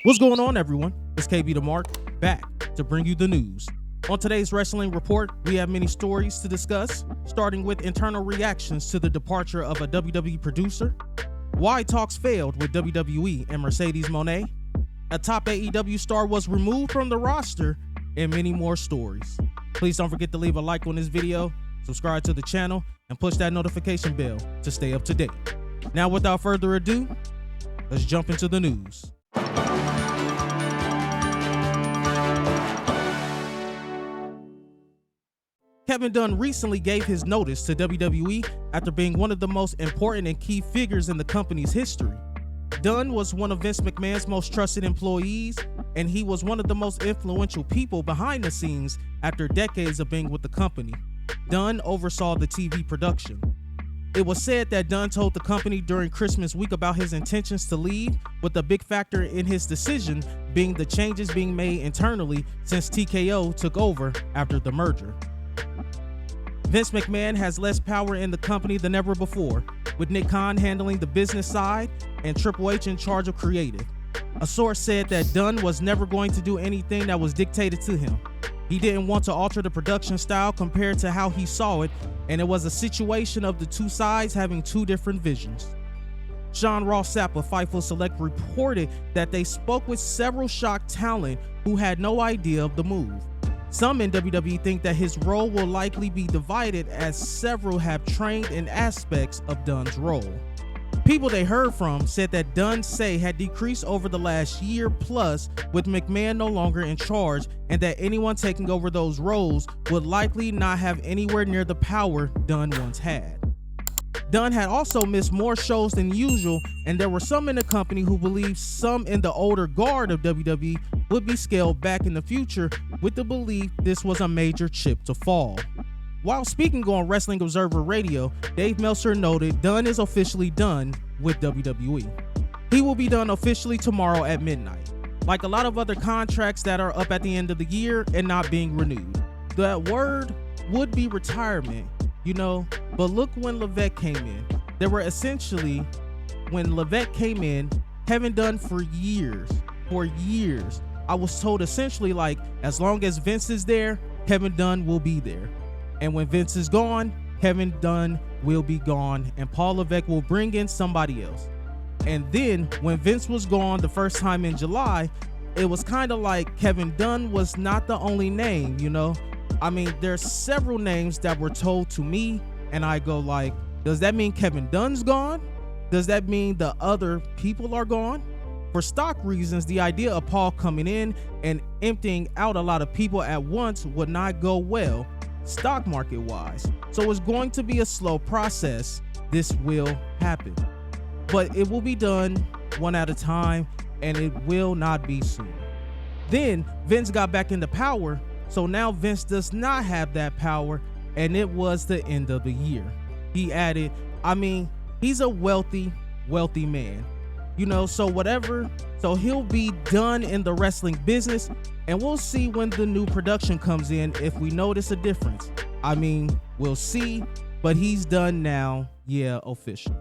What's going on, everyone? It's KB the Mark, back to bring you the news. On today's Wrestling Report, we have many stories to discuss, starting with internal reactions to the departure of a WWE producer, why talks failed with WWE and Mercedes Mone, a top AEW star was removed from the roster, and many more stories. Please don't forget to leave a like on this video, subscribe to the channel, and push that notification bell to stay up to date. Now, without further ado, let's jump into the news. Kevin Dunn recently gave his notice to WWE after being one of the most important and key figures in the company's history. Dunn was one of Vince McMahon's most trusted employees, and he was one of the most influential people behind the scenes after decades of being with the company. Dunn oversaw the TV production. It was said that Dunn told the company during Christmas week about his intentions to leave, with a big factor in his decision being the changes being made internally since TKO took over after the merger. Vince McMahon has less power in the company than ever before, with Nick Khan handling the business side and Triple H in charge of creative. A source said that Dunn was never going to do anything that was dictated to him. He didn't want to alter the production style compared to how he saw it, and it was a situation of the two sides having two different visions. Sean Ross Sapp of Fightful Select reported that they spoke with several Shock talent who had no idea of the move. Some in WWE think that his role will likely be divided, as several have trained in aspects of Dunn's role. People they heard from said that Dunn's say had decreased over the last year plus, with McMahon no longer in charge, and that anyone taking over those roles would likely not have anywhere near the power Dunn once had. Dunn had also missed more shows than usual, and there were some in the company who believed some in the older guard of WWE would be scaled back in the future, with the belief this was a major chip to fall. While speaking on Wrestling Observer Radio, Dave Meltzer noted Dunn is officially done with WWE. He will be done officially tomorrow at midnight, like a lot of other contracts that are up at the end of the year and not being renewed. That word would be retirement, but look when Levesque came in. There were essentially, when Levesque came in, Kevin Dunn for years, I was told essentially like, as long as Vince is there, Kevin Dunn will be there. And when Vince is gone, Kevin Dunn will be gone, and Paul Levesque will bring in somebody else. And then when Vince was gone the first time in July, it was kind of like Kevin Dunn was not the only name, I mean, there's several names that were told to me, and I go like, does that mean Kevin Dunn's gone? Does that mean the other people are gone? For stock reasons, the idea of Paul coming in and emptying out a lot of people at once would not go well, stock market wise. So it's going to be a slow process. This will happen, but it will be done one at a time, and it will not be soon. Then Vince got back into power, so now Vince does not have that power, and it was the end of the year. He added, he's a wealthy man, so he'll be done in the wrestling business, and we'll see when the new production comes in if we notice a difference. We'll see, but he's done now, officially.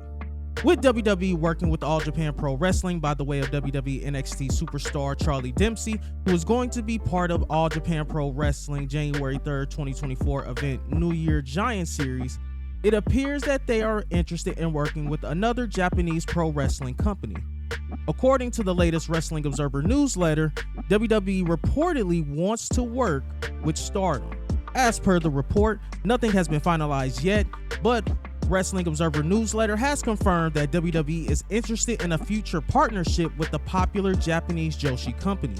With WWE working with All Japan Pro Wrestling by the way of WWE NXT superstar Charlie Dempsey, who is going to be part of All Japan Pro Wrestling January 3rd, 2024 event New Year Giant Series, it appears that they are interested in working with another Japanese pro wrestling company. According to the latest Wrestling Observer newsletter, WWE reportedly wants to work with Stardom. As per the report, nothing has been finalized yet, but Wrestling Observer newsletter has confirmed that WWE is interested in a future partnership with the popular Japanese Joshi company.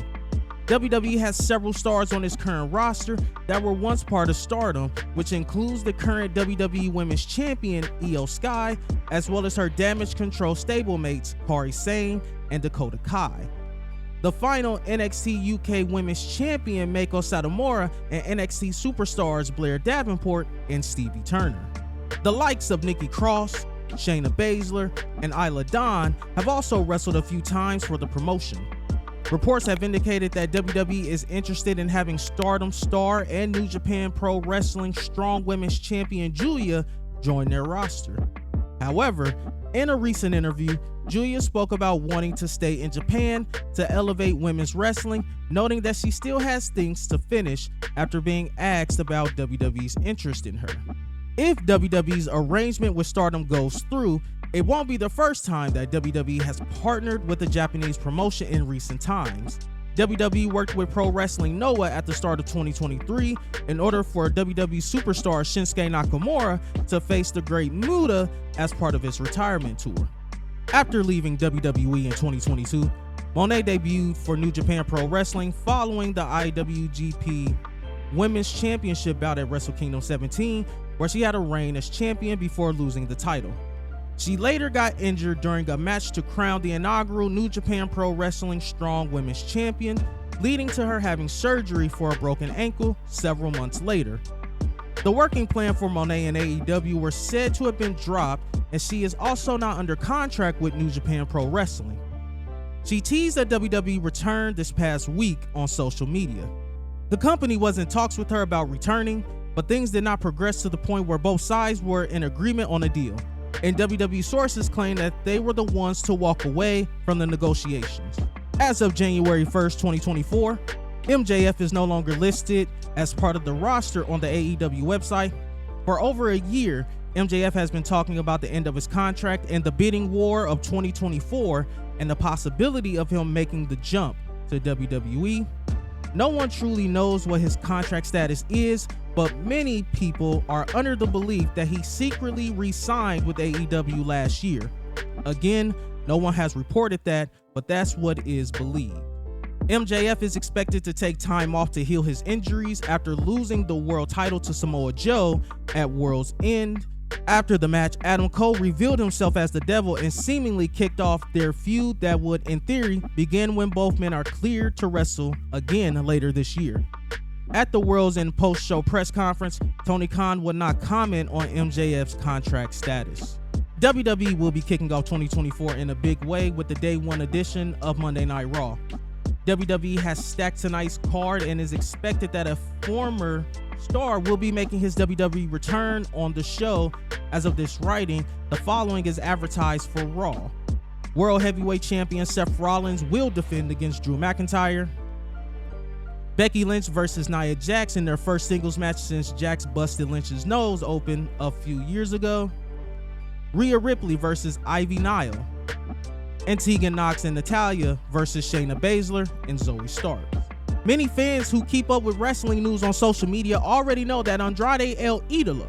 WWE has several stars on its current roster that were once part of Stardom, which includes the current WWE Women's Champion Io Sky, as well as her Damage Control stablemates Kairi Sane and Dakota Kai. The final NXT UK Women's Champion Meiko Satomura and NXT superstars Blair Davenport and Stevie Turner. The likes of Nikki Cross, Shayna Baszler, and Isla Dawn have also wrestled a few times for the promotion. Reports have indicated that WWE is interested in having Stardom star and New Japan Pro Wrestling Strong Women's Champion Julia join their roster. However, In a recent interview, Julia spoke about wanting to stay in Japan to elevate women's wrestling, noting that she still has things to finish after being asked about WWE's interest in her. If WWE's arrangement with Stardom goes through, it won't be the first time that WWE has partnered with a Japanese promotion in recent times. WWE worked with Pro Wrestling Noah at the start of 2023 in order for WWE superstar Shinsuke Nakamura to face the Great Muta as part of his retirement tour. After leaving WWE in 2022, Mone debuted for New Japan Pro Wrestling following the IWGP Women's Championship bout at Wrestle Kingdom 17, where she had a reign as champion before losing the title. She later got injured during a match to crown the inaugural New Japan Pro Wrestling Strong Women's Champion, leading to her having surgery for a broken ankle several months later. The working plan for Mone and AEW were said to have been dropped, and she is also not under contract with New Japan Pro Wrestling. She teased that WWE returned this past week on social media. The company was in talks with her about returning, but things did not progress to the point where both sides were in agreement on a deal, and WWE sources claim that they were the ones to walk away from the negotiations. As of January 1st, 2024, MJF is no longer listed as part of the roster on the AEW website. For over a year, MJF has been talking about the end of his contract and the bidding war of 2024 and the possibility of him making the jump to WWE. No one truly knows what his contract status is, but many people are under the belief that he secretly re-signed with AEW last year. Again, no one has reported that, but that's what is believed. MJF is expected to take time off to heal his injuries after losing the world title to Samoa Joe at World's End. After the match, Adam Cole revealed himself as the devil and seemingly kicked off their feud that would, in theory, begin when both men are cleared to wrestle again later this year. At the World's End post-show press conference, Tony Khan would not comment on MJF's contract status. WWE will be kicking off 2024 in a big way with the Day 1 edition of Monday Night Raw. WWE has stacked tonight's card and is expected that a former star will be making his WWE return on the show. As of this writing, the following is advertised for Raw. World Heavyweight Champion Seth Rollins will defend against Drew McIntyre. Becky Lynch versus Nia Jax in their first singles match since Jax busted Lynch's nose open a few years ago. Rhea Ripley versus Ivy Nile. And Tegan Nox and Natalya versus Shayna Baszler and Zoe Stark. Many fans who keep up with wrestling news on social media already know that Andrade El Idolo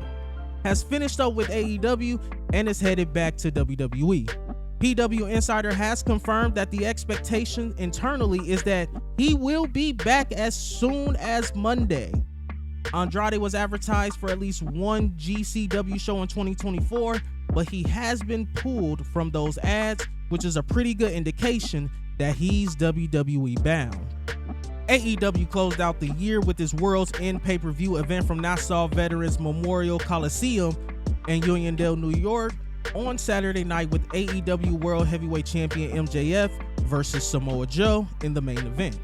has finished up with AEW and is headed back to WWE. PW Insider has confirmed that the expectation internally is that he will be back as soon as Monday. Andrade was advertised for at least one GCW show in 2024, but he has been pulled from those ads, which is a pretty good indication that he's WWE bound. AEW closed out the year with its World's End pay-per-view event from Nassau Veterans Memorial Coliseum in Uniondale, New York, on Saturday night with AEW World Heavyweight Champion MJF versus Samoa Joe in the main event.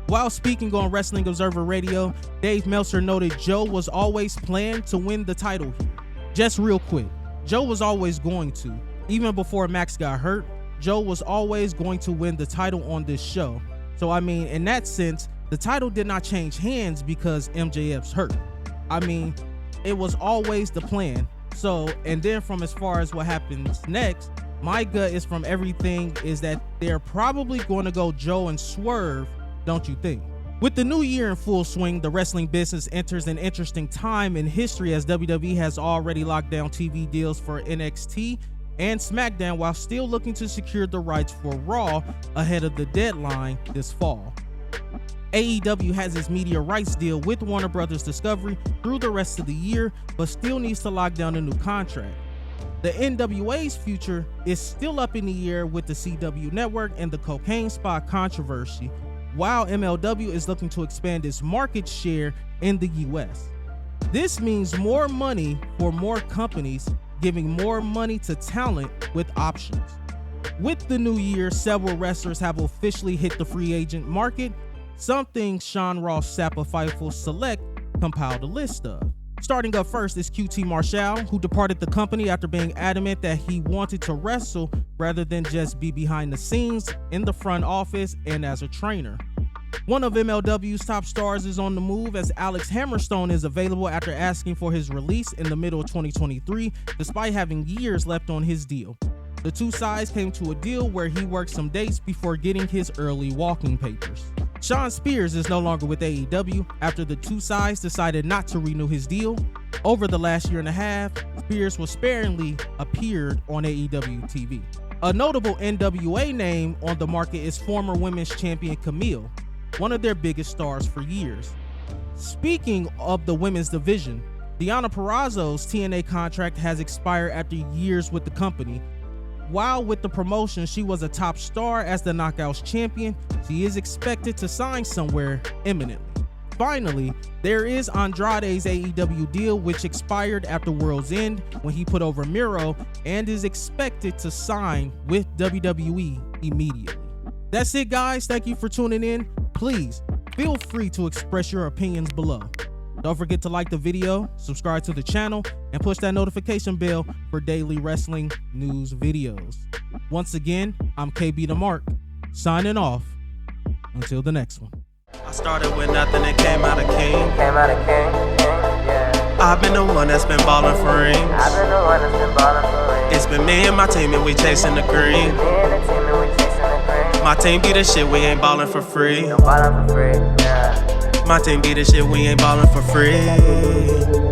While speaking on Wrestling Observer Radio, Dave Meltzer noted Joe was always planned to win the title here. Just real quick, Joe was always going to. Even before Max got hurt, Joe was always going to win the title on this show. So I mean, in that sense, the title did not change hands because MJF's hurt. I mean, it was always the plan. So, and then from as far as what happens next, my gut is from everything is that they're probably going to go Joe and Swerve, don't you think? With the new year in full swing, the wrestling business enters an interesting time in history as WWE has already locked down TV deals for NXT and SmackDown while still looking to secure the rights for Raw ahead of the deadline this fall. AEW has its media rights deal with Warner Bros. Discovery through the rest of the year, but still needs to lock down a new contract. The NWA's future is still up in the air with the CW network and the cocaine spot controversy, while MLW is looking to expand its market share in the US. This means more money for more companies, giving more money to talent with options. With the new year, several wrestlers have officially hit the free agent market, something Sean Ross Sapp of Fightful Select compiled a list of. Starting up first is QT Marshall, who departed the company after being adamant that he wanted to wrestle rather than just be behind the scenes, in the front office, and as a trainer. One of MLW's top stars is on the move, as Alex Hammerstone is available after asking for his release in the middle of 2023, despite having years left on his deal. The two sides came to a deal where he worked some dates before getting his early walking papers. Shawn Spears is no longer with AEW after the two sides decided not to renew his deal. Over the last year and a half, Spears was sparingly appeared on AEW TV. A notable NWA name on the market is former women's champion Camille, one of their biggest stars for years. Speaking of the women's division, Deonna Purrazzo's TNA contract has expired after years with the company. While with the promotion, she was a top star as the Knockouts champion. She is expected to sign somewhere imminently. Finally, there is Andrade's AEW deal, which expired after World's End when he put over Miro, and is expected to sign with WWE immediately. That's it, guys. Thank you for tuning in. Please feel free to express your opinions below. Don't forget to like the video, subscribe to the channel, and push that notification bell for daily wrestling news videos. Once again, I'm KB the Mark, signing off. Until the next one. I started with nothing and came out a king. I've been the one that's been ballin' for rings. It's been me and my team and we chasing the green. My team be the shit, we ain't ballin' for free. My team be the shit, we ain't ballin' for free.